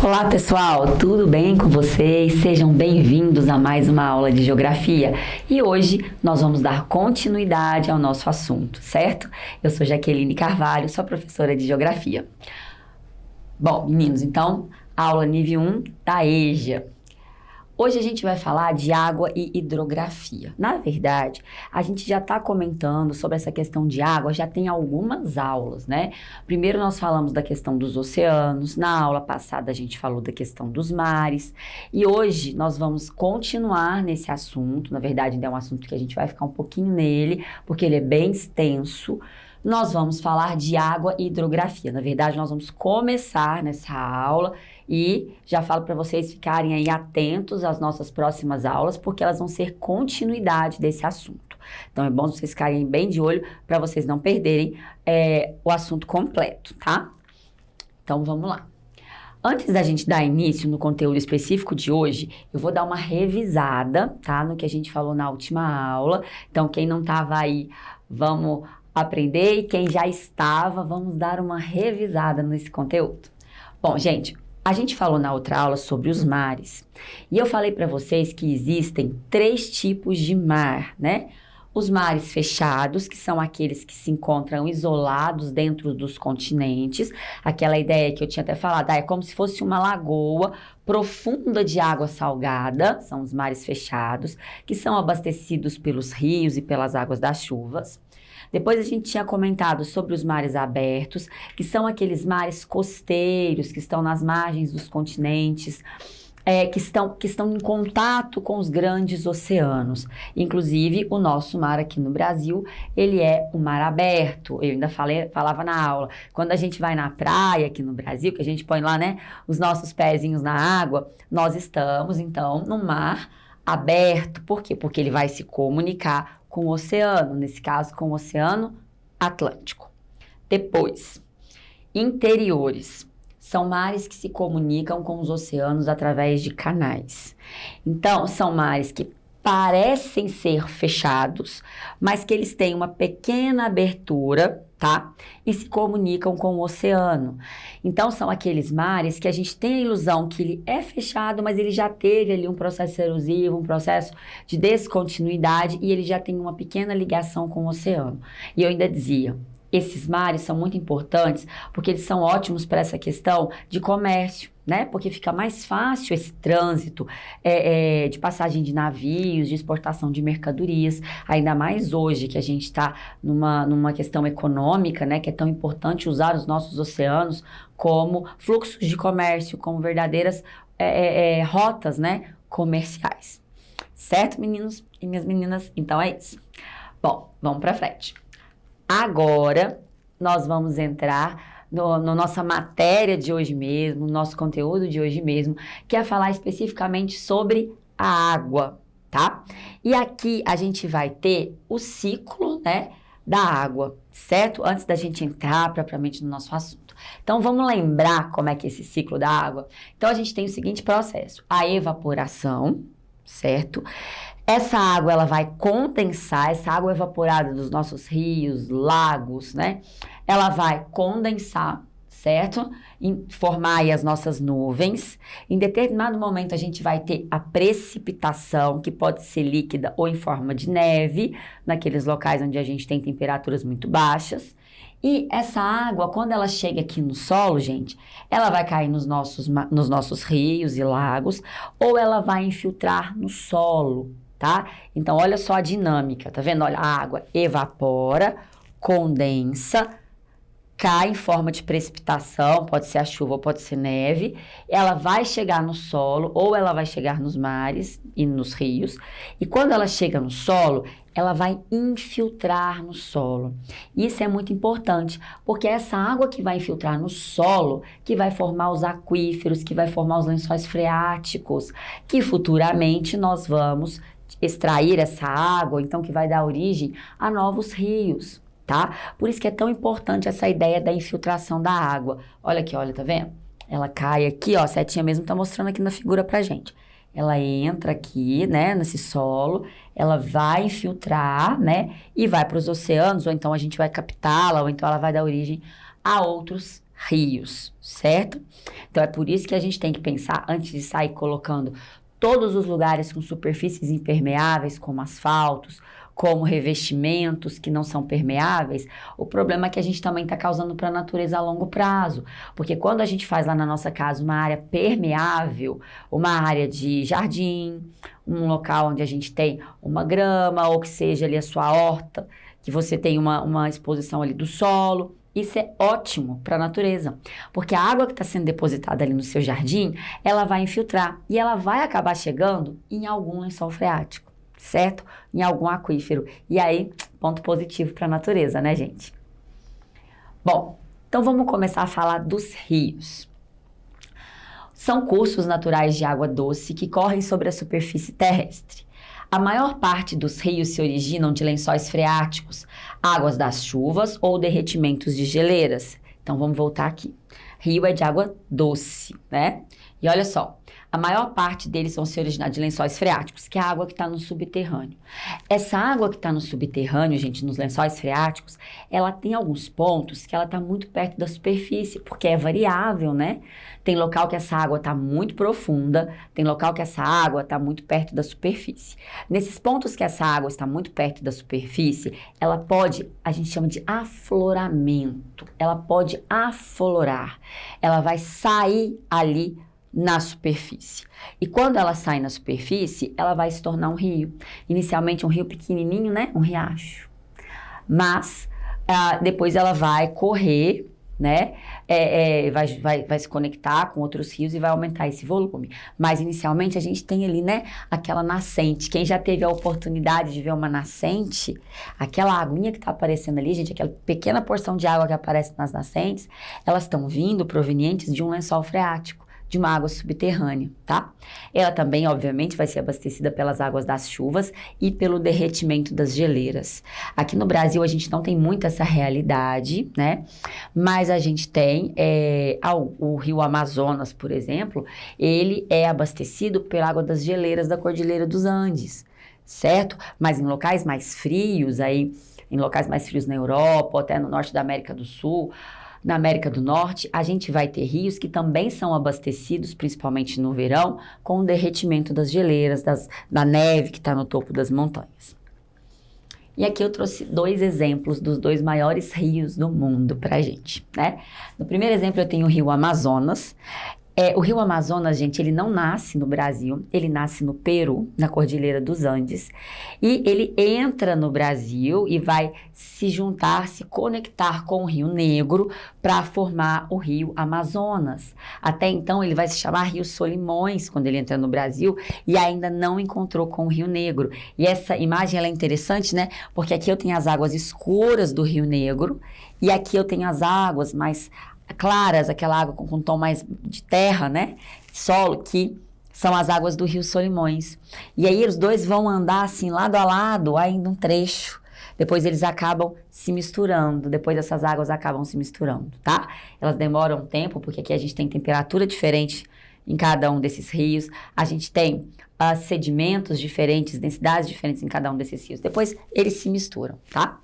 Olá pessoal, tudo bem com vocês? Sejam bem-vindos a mais uma aula de Geografia e hoje nós vamos dar continuidade ao nosso assunto, certo? Eu sou Jaqueline Carvalho, sou professora de Geografia. Bom, meninos, então, aula nível 1 da EJA. Hoje a gente vai falar de água e hidrografia. Na verdade, a gente já está comentando sobre essa questão de água, já tem algumas aulas, né? Primeiro nós falamos da questão dos oceanos, na aula passada a gente falou da questão dos mares, e hoje nós vamos continuar nesse assunto. Na verdade, ainda é um assunto que a gente vai ficar um pouquinho nele, porque ele é bem extenso. Nós vamos falar de água e hidrografia. Na verdade, nós vamos começar nessa aula e já falo para vocês ficarem aí atentos às nossas próximas aulas, porque elas vão ser continuidade desse assunto. Então, é bom vocês ficarem bem de olho para vocês não perderem o assunto completo, tá? Então, vamos lá. Antes da gente dar início no conteúdo específico de hoje, eu vou dar uma revisada, tá? No que a gente falou na última aula. Então, quem não estava aí, vamos aprender, e quem já estava, vamos dar uma revisada nesse conteúdo. Bom, gente, a gente falou na outra aula sobre os mares, e eu falei para vocês que existem 3 tipos de mar, né? Os mares fechados, que são aqueles que se encontram isolados dentro dos continentes, aquela ideia que eu tinha até falado, é como se fosse uma lagoa profunda de água salgada, são os mares fechados, que são abastecidos pelos rios e pelas águas das chuvas. Depois a gente tinha comentado sobre os mares abertos, que são aqueles mares costeiros, que estão nas margens dos continentes, que estão em contato com os grandes oceanos. Inclusive, o nosso mar aqui no Brasil, ele é o mar aberto. Eu ainda falava na aula, quando a gente vai na praia aqui no Brasil, que a gente põe lá, né, os nossos pezinhos na água, nós estamos, então, no mar aberto. Por quê? Porque ele vai se comunicar com o oceano, nesse caso, com o Oceano Atlântico. Depois, interiores. São mares que se comunicam com os oceanos através de canais. Então, são mares que parecem ser fechados, mas que eles têm uma pequena abertura, tá? E se comunicam com o oceano. Então, são aqueles mares que a gente tem a ilusão que ele é fechado, mas ele já teve ali um processo erosivo, um processo de descontinuidade, e ele já tem uma pequena ligação com o oceano. E eu ainda dizia, esses mares são muito importantes porque eles são ótimos para essa questão de comércio, né? Porque fica mais fácil esse trânsito de passagem de navios, de exportação de mercadorias, ainda mais hoje que a gente está numa questão econômica, né? Que é tão importante usar os nossos oceanos como fluxos de comércio, como verdadeiras rotas, né? Comerciais. Certo, meninos e minhas meninas? Então é isso. Bom, vamos para frente. Agora, nós vamos entrar na nossa matéria de hoje mesmo, no nosso conteúdo de hoje mesmo, que é falar especificamente sobre a água, tá? E aqui a gente vai ter o ciclo, né, da água, certo? Antes da gente entrar propriamente no nosso assunto. Então, vamos lembrar como é que é esse ciclo da água? Então, a gente tem o seguinte processo, a evaporação, certo? Essa água, ela vai condensar, essa água evaporada dos nossos rios, lagos, né? Ela vai condensar, certo? E formar aí as nossas nuvens. Em determinado momento, a gente vai ter a precipitação, que pode ser líquida ou em forma de neve, naqueles locais onde a gente tem temperaturas muito baixas. E essa água, quando ela chega aqui no solo, gente, ela vai cair nos nossos rios e lagos, ou ela vai infiltrar no solo, tá? Então, olha só a dinâmica, tá vendo? Olha, a água evapora, condensa, cai em forma de precipitação, pode ser a chuva ou pode ser neve, ela vai chegar no solo ou ela vai chegar nos mares e nos rios, e quando ela chega no solo, ela vai infiltrar no solo. Isso é muito importante, porque é essa água que vai infiltrar no solo, que vai formar os aquíferos, que vai formar os lençóis freáticos, que futuramente nós vamos extrair essa água, então que vai dar origem a novos rios, tá? Por isso que é tão importante essa ideia da infiltração da água. Olha aqui, olha, tá vendo? Ela cai aqui, ó, a setinha mesmo tá mostrando aqui na figura pra gente. Ela entra aqui, né, nesse solo, ela vai infiltrar, né, e vai para os oceanos, ou então a gente vai captá-la, ou então ela vai dar origem a outros rios, certo? Então é por isso que a gente tem que pensar antes de sair colocando todos os lugares com superfícies impermeáveis, como asfaltos, como revestimentos que não são permeáveis, o problema é que a gente também está causando para a natureza a longo prazo. Porque quando a gente faz lá na nossa casa uma área permeável, uma área de jardim, um local onde a gente tem uma grama, ou que seja ali a sua horta, que você tem uma exposição ali do solo, isso é ótimo para a natureza, porque a água que está sendo depositada ali no seu jardim, ela vai infiltrar e ela vai acabar chegando em algum lençol freático, certo? Em algum aquífero. E aí, ponto positivo para a natureza, né, gente? Bom, então vamos começar a falar dos rios. São cursos naturais de água doce que correm sobre a superfície terrestre. A maior parte dos rios se originam de lençóis freáticos, águas das chuvas ou derretimentos de geleiras. Então, vamos voltar aqui. Rio é de água doce, né? E olha só, a maior parte deles vão se originar de lençóis freáticos, que é a água que está no subterrâneo. Essa água que está no subterrâneo, gente, nos lençóis freáticos, ela tem alguns pontos que ela está muito perto da superfície, porque é variável, né? Tem local que essa água está muito profunda, tem local que essa água está muito perto da superfície. Nesses pontos que essa água está muito perto da superfície, ela pode, a gente chama de afloramento, ela pode aflorar, ela vai sair ali na superfície. E quando ela sai na superfície, ela vai se tornar um rio. Inicialmente um rio pequenininho, né? Um riacho. Mas depois ela vai correr, né? Vai se conectar com outros rios e vai aumentar esse volume. Mas inicialmente a gente tem ali, né? Aquela nascente. Quem já teve a oportunidade de ver uma nascente, aquela aguinha que está aparecendo ali, gente, aquela pequena porção de água que aparece nas nascentes, elas estão vindo provenientes de um lençol freático, de uma água subterrânea, tá? Ela também, obviamente, vai ser abastecida pelas águas das chuvas e pelo derretimento das geleiras. Aqui no Brasil, a gente não tem muito essa realidade, né? Mas a gente tem o Rio Amazonas, por exemplo, ele é abastecido pela água das geleiras da Cordilheira dos Andes, certo? Mas em locais mais frios, em locais mais frios na Europa, ou até no norte da América do Sul, na América do Norte, a gente vai ter rios que também são abastecidos, principalmente no verão, com o derretimento das geleiras, da neve que está no topo das montanhas. E aqui eu trouxe 2 exemplos dos 2 maiores rios do mundo pra gente, né? No primeiro exemplo eu tenho o Rio Amazonas. O Rio Amazonas, gente, ele não nasce no Brasil, ele nasce no Peru, na Cordilheira dos Andes, e ele entra no Brasil e vai se juntar, se conectar com o Rio Negro para formar o Rio Amazonas. Até então ele vai se chamar Rio Solimões quando ele entra no Brasil e ainda não encontrou com o Rio Negro. E essa imagem ela é interessante, né? Porque aqui eu tenho as águas escuras do Rio Negro e aqui eu tenho as águas mais claras, aquela água com tom mais de terra, né? Solo, que são as águas do Rio Solimões. E aí os dois vão andar assim, lado a lado, ainda um trecho. Depois eles acabam se misturando, depois essas águas acabam se misturando, tá? Elas demoram um tempo, porque aqui a gente tem temperatura diferente em cada um desses rios, a gente tem sedimentos diferentes, densidades diferentes em cada um desses rios. Depois eles se misturam, tá?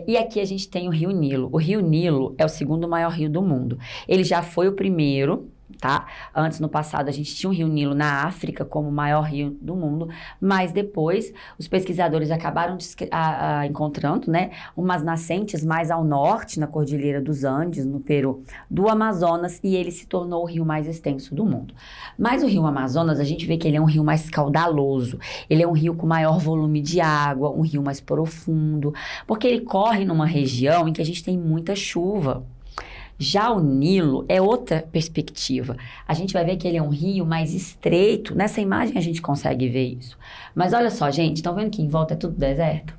E aqui a gente tem o Rio Nilo. O Rio Nilo é o segundo maior rio do mundo. Ele já foi o primeiro, tá? Antes, no passado, a gente tinha o Rio Nilo na África como o maior rio do mundo, mas depois os pesquisadores acabaram encontrando, né, umas nascentes mais ao norte, na Cordilheira dos Andes, no Peru, do Amazonas, e ele se tornou o rio mais extenso do mundo. Mas o Rio Amazonas, a gente vê que ele é um rio mais caudaloso, ele é um rio com maior volume de água, um rio mais profundo, porque ele corre numa região em que a gente tem muita chuva. Já o Nilo é outra perspectiva. A gente vai ver que ele é um rio mais estreito. Nessa imagem a gente consegue ver isso. Mas olha só, gente, estão vendo que em volta é tudo deserto?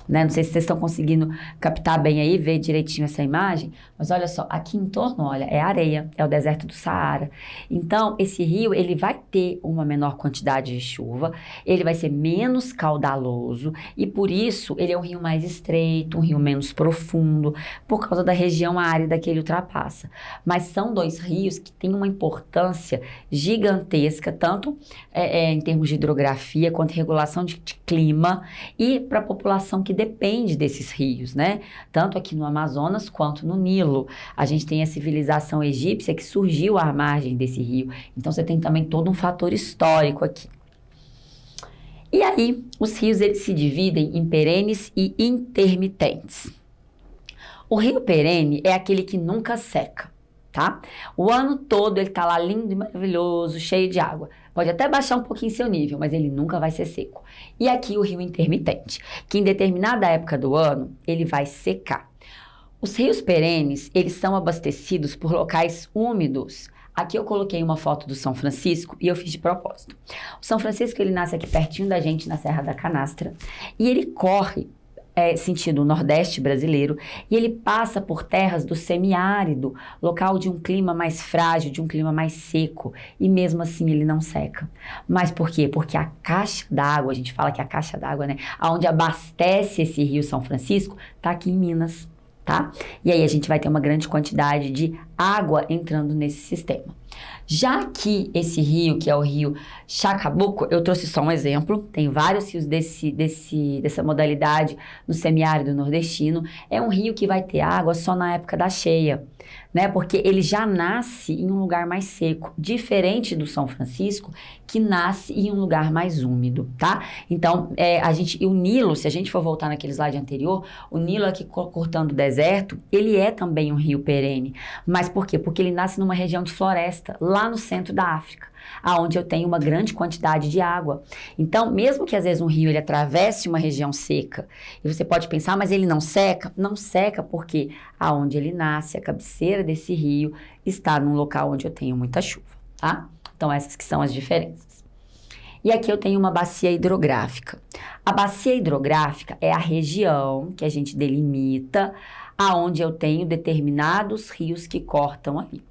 Né? Não sei se vocês estão conseguindo captar bem aí, ver direitinho essa imagem, mas olha só, aqui em torno, olha, é areia, é o deserto do Saara. Então, esse rio, ele vai ter uma menor quantidade de chuva, ele vai ser menos caudaloso e por isso ele é um rio mais estreito, um rio menos profundo, por causa da região árida que ele ultrapassa. Mas são 2 rios que têm uma importância gigantesca, tanto em termos de hidrografia, quanto regulação de clima e para a população que depende desses rios, né? Tanto aqui no Amazonas quanto no Nilo. A gente tem a civilização egípcia que surgiu à margem desse rio. Então você tem também todo um fator histórico aqui. E aí, os rios eles se dividem em perenes e intermitentes. O rio perene é aquele que nunca seca, tá? O ano todo ele tá lá lindo e maravilhoso, cheio de água. Pode até baixar um pouquinho seu nível, mas ele nunca vai ser seco. E aqui o rio intermitente, que em determinada época do ano ele vai secar. Os rios perenes, eles são abastecidos por locais úmidos. Aqui eu coloquei uma foto do São Francisco e eu fiz de propósito. O São Francisco, ele nasce aqui pertinho da gente, na Serra da Canastra, e ele corre sentido nordeste brasileiro, e ele passa por terras do semiárido, local de um clima mais frágil, de um clima mais seco, e mesmo assim ele não seca. Mas por quê? Porque a caixa d'água, a gente fala que a caixa d'água, né, aonde abastece esse rio São Francisco, tá aqui em Minas, tá? E aí a gente vai ter uma grande quantidade de água entrando nesse sistema. Já que esse rio, que é o rio Chacabuco, eu trouxe só um exemplo, tem vários rios dessa modalidade no semiárido nordestino, é um rio que vai ter água só na época da cheia, né? Porque ele já nasce em um lugar mais seco, diferente do São Francisco, que nasce em um lugar mais úmido, tá? Então, o Nilo, se a gente for voltar naquele slide anterior, o Nilo aqui cortando o deserto, ele é também um rio perene. Mas por quê? Porque ele nasce numa região de floresta, lá no centro da África, aonde eu tenho uma grande quantidade de água. Então, mesmo que às vezes um rio ele atravesse uma região seca, e você pode pensar, mas ele não seca? Não seca porque aonde ele nasce, a cabeceira desse rio, está num local onde eu tenho muita chuva, tá? Então, essas que são as diferenças. E aqui eu tenho uma bacia hidrográfica. A bacia hidrográfica é a região que a gente delimita aonde eu tenho determinados rios que cortam ali.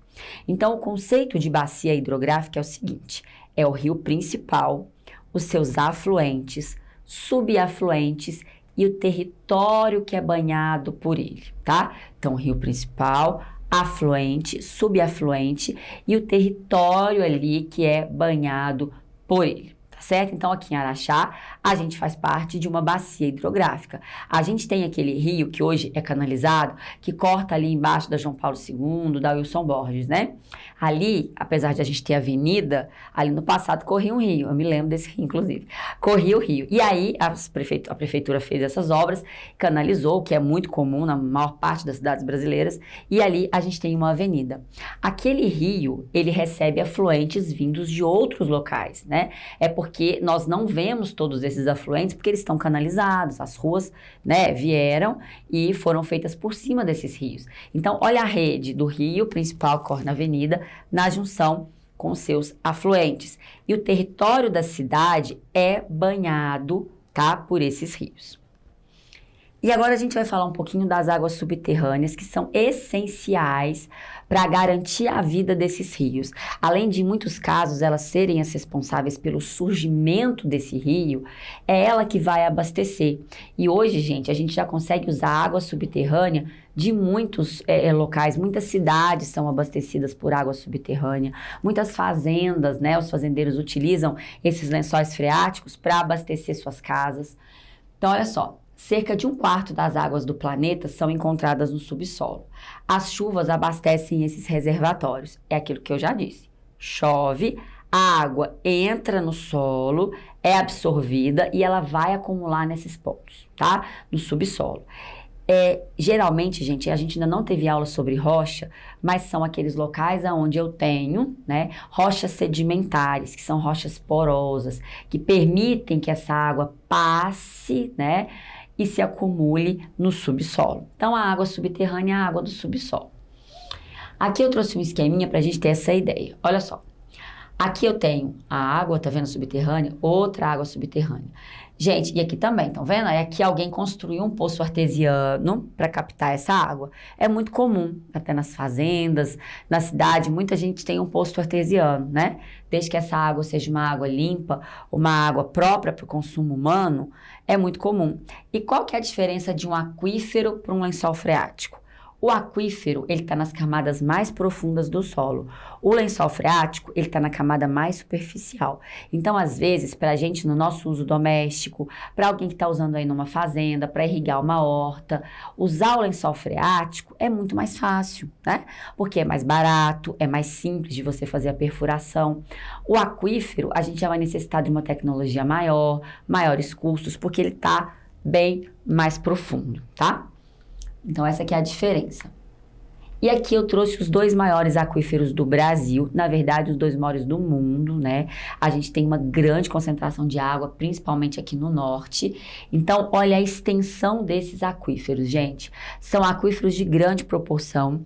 Então, o conceito de bacia hidrográfica é o seguinte: é o rio principal, os seus afluentes, subafluentes e o território que é banhado por ele, tá? Então, o rio principal, afluente, subafluente e o território ali que é banhado por ele. Certo? Então, aqui em Araxá, a gente faz parte de uma bacia hidrográfica. A gente tem aquele rio que hoje é canalizado, que corta ali embaixo da João Paulo II, da Wilson Borges, né? Ali, apesar de a gente ter avenida, ali no passado corria um rio. Eu me lembro desse rio, inclusive. Corria o rio. E aí, a prefeitura fez essas obras, canalizou, que é muito comum na maior parte das cidades brasileiras, e ali a gente tem uma avenida. Aquele rio, ele recebe afluentes vindos de outros locais, né? É porque nós não vemos todos esses afluentes porque eles estão canalizados, as ruas, né, vieram e foram feitas por cima desses rios. Então, olha a rede do rio principal que corre na avenida, na junção com seus afluentes. E o território da cidade é banhado, tá, por esses rios. E agora a gente vai falar um pouquinho das águas subterrâneas, que são essenciais para garantir a vida desses rios. Além de, em muitos casos, elas serem as responsáveis pelo surgimento desse rio, é ela que vai abastecer. E hoje, gente, a gente já consegue usar água subterrânea de muitos locais. Muitas cidades são abastecidas por água subterrânea. Muitas fazendas, né, os fazendeiros utilizam esses lençóis freáticos para abastecer suas casas. Então, olha só. Cerca de 1/4 das águas do planeta são encontradas no subsolo. As chuvas abastecem esses reservatórios. É aquilo que eu já disse. Chove, a água entra no solo, é absorvida e ela vai acumular nesses pontos, tá? No subsolo. Geralmente, gente, a gente ainda não teve aula sobre rocha, mas são aqueles locais onde eu tenho, né, rochas sedimentares, que são rochas porosas, que permitem que essa água passe, né, e se acumule no subsolo. Então, a água subterrânea é a água do subsolo. Aqui eu trouxe um esqueminha para a gente ter essa ideia. Olha só. Aqui eu tenho a água, tá vendo, subterrânea? Outra água subterrânea. Gente, e aqui também, estão vendo? Aqui alguém construiu um poço artesiano para captar essa água. É muito comum, até nas fazendas, na cidade, muita gente tem um poço artesiano, né? Desde que essa água seja uma água limpa, uma água própria para o consumo humano, é muito comum. E qual que é a diferença de um aquífero para um lençol freático? O aquífero, ele está nas camadas mais profundas do solo. O lençol freático, ele está na camada mais superficial. Então, às vezes, para a gente, no nosso uso doméstico, para alguém que está usando aí numa fazenda, para irrigar uma horta, usar o lençol freático é muito mais fácil, né? Porque é mais barato, é mais simples de você fazer a perfuração. O aquífero, a gente já vai necessitar de uma tecnologia maior, maiores custos, porque ele está bem mais profundo, tá? Então, essa aqui é a diferença. E aqui eu trouxe os 2 maiores aquíferos do Brasil, na verdade, os 2 maiores do mundo, né? A gente tem uma grande concentração de água, principalmente aqui no norte. Então, olha a extensão desses aquíferos, gente. São aquíferos de grande proporção.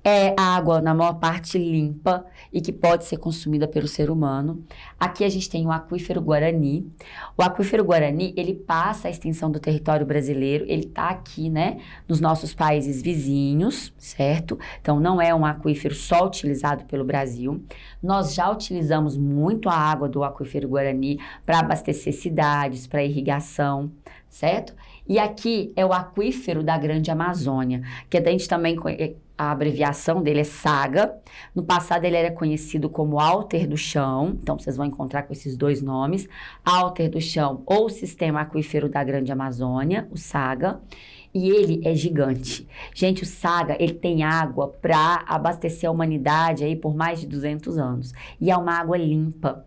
É água, na maior parte, limpa e que pode ser consumida pelo ser humano. Aqui a gente tem o aquífero Guarani. O aquífero Guarani, ele passa a extensão do território brasileiro, ele está aqui, né, nos nossos países vizinhos, certo? Então, não é um aquífero só utilizado pelo Brasil. Nós já utilizamos muito a água do aquífero Guarani para abastecer cidades, para irrigação, certo? E aqui é o aquífero da Grande Amazônia, que a gente também... A abreviação dele é SAGA. No passado ele era conhecido como Alter do Chão. Então vocês vão encontrar com esses 2 nomes. Alter do Chão ou Sistema Aquífero da Grande Amazônia, o SAGA. E ele é gigante. Gente, o SAGA, ele tem água para abastecer a humanidade aí por mais de 200 anos. E é uma água limpa.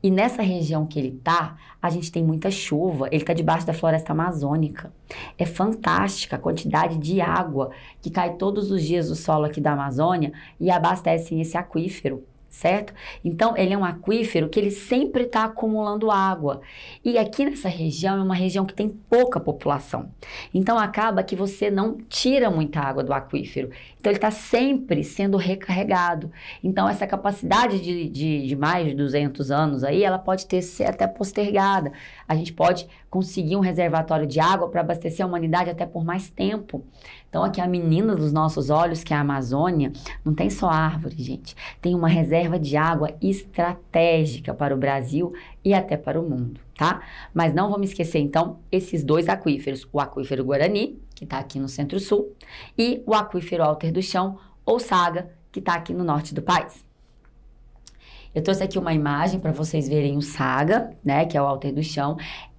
E nessa região que ele tá, a gente tem muita chuva, ele tá debaixo da floresta amazônica. É fantástica a quantidade de água que cai todos os dias do solo aqui da Amazônia e abastecem esse aquífero, certo? Então, ele é um aquífero que ele sempre está acumulando água. E aqui nessa região é uma região que tem pouca população. Então, acaba que você não tira muita água do aquífero. Então, ele está sempre sendo recarregado. Então, essa capacidade de mais de 200 anos aí, ela pode ser até postergada. A gente pode conseguir um reservatório de água para abastecer a humanidade até por mais tempo. Então, aqui a menina dos nossos olhos, que é a Amazônia, não tem só árvore, gente. Tem uma reserva de água estratégica para o Brasil e até para o mundo, tá? Mas não vamos esquecer, então, esses 2 aquíferos. O aquífero Guarani, que está aqui no centro-sul, e o aquífero Alter do Chão, ou SAGA, que está aqui no norte do país. Eu trouxe aqui uma imagem para vocês verem o SAGA, né, que é o Alter do Chão.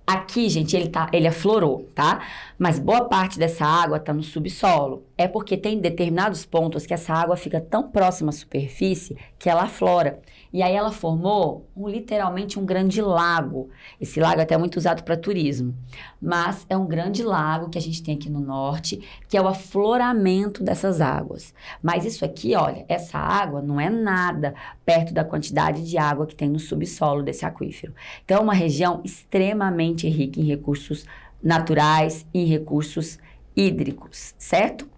Aqui, gente, ele aflorou, tá? Mas boa parte dessa água está no subsolo. É porque tem determinados pontos que essa água fica tão próxima à superfície que ela aflora. E aí ela formou literalmente um grande lago. Esse lago é até muito usado para turismo. Mas é um grande lago que a gente tem aqui no norte, que é o afloramento dessas águas. Mas isso aqui, olha, essa água não é nada perto da quantidade de água que tem no subsolo desse aquífero. Então, é uma região extremamente rica em recursos naturais e em recursos hídricos, certo?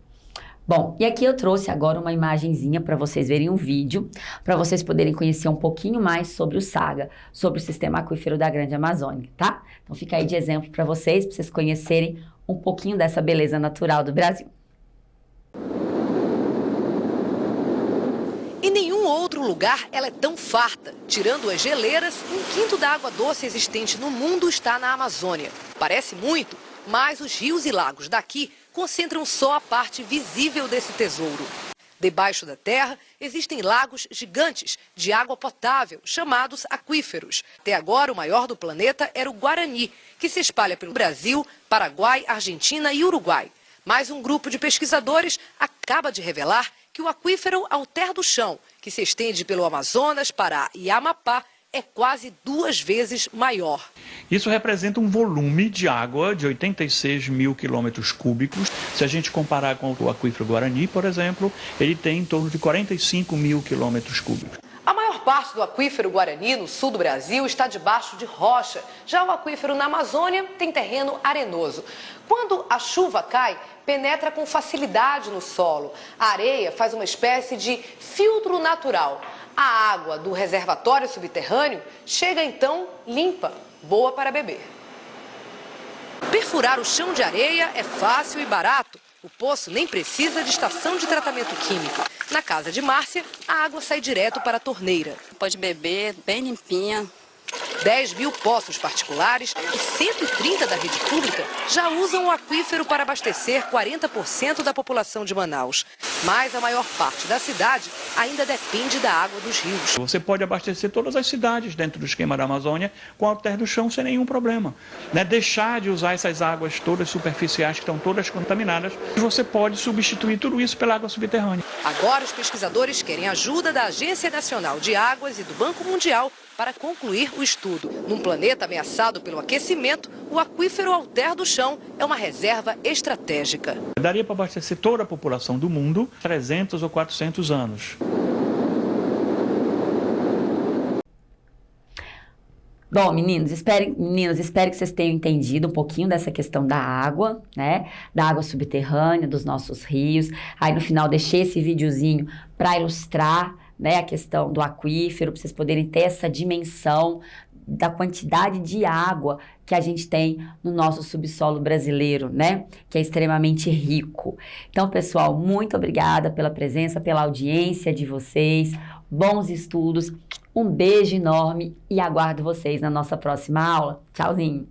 Bom, e aqui eu trouxe agora uma imagenzinha para vocês verem um vídeo, para vocês poderem conhecer um pouquinho mais sobre o SAGA, sobre o Sistema Aquífero da Grande Amazônia, tá? Então fica aí de exemplo para vocês conhecerem um pouquinho dessa beleza natural do Brasil. Em nenhum outro lugar ela é tão farta. Tirando as geleiras, 1/5 da água doce existente no mundo está na Amazônia. Parece muito, mas os rios e lagos daqui concentram só a parte visível desse tesouro. Debaixo da terra existem lagos gigantes de água potável, chamados aquíferos. Até agora, o maior do planeta era o Guarani, que se espalha pelo Brasil, Paraguai, Argentina e Uruguai. Mas um grupo de pesquisadores acaba de revelar que o aquífero Alter do Chão, que se estende pelo Amazonas, Pará e Amapá, é quase 2 vezes maior. Isso representa um volume de água de 86 mil quilômetros cúbicos. Se a gente comparar com o aquífero Guarani, por exemplo, ele tem em torno de 45 mil quilômetros cúbicos. A maior parte do aquífero Guarani, no sul do Brasil, está debaixo de rocha. Já o aquífero na Amazônia tem terreno arenoso. Quando a chuva cai, penetra com facilidade no solo. A areia faz uma espécie de filtro natural. A água do reservatório subterrâneo chega então limpa, boa para beber. Perfurar o chão de areia é fácil e barato. O poço nem precisa de estação de tratamento químico. Na casa de Márcia, a água sai direto para a torneira. Pode beber, bem limpinha, 10 mil poços particulares e 130 da rede pública já usam o aquífero para abastecer 40% da população de Manaus. Mas a maior parte da cidade ainda depende da água dos rios. Você pode abastecer todas as cidades dentro do esquema da Amazônia com Alter do Chão sem nenhum problema. Deixar de usar essas águas todas superficiais que estão todas contaminadas, você pode substituir tudo isso pela água subterrânea. Agora os pesquisadores querem a ajuda da Agência Nacional de Águas e do Banco Mundial para concluir o estudo. Num planeta ameaçado pelo aquecimento, o aquífero Alter do Chão é uma reserva estratégica. Daria para abastecer toda a população do mundo 300 ou 400 anos. Bom, meninos, espero que vocês tenham entendido um pouquinho dessa questão da água, né? Da água subterrânea, dos nossos rios. Aí no final deixei esse videozinho para ilustrar, né, a questão do aquífero, para vocês poderem ter essa dimensão da quantidade de água que a gente tem no nosso subsolo brasileiro, né? Que é extremamente rico. Então, pessoal, muito obrigada pela presença, pela audiência de vocês. Bons estudos. Um beijo enorme e aguardo vocês na nossa próxima aula. Tchauzinho!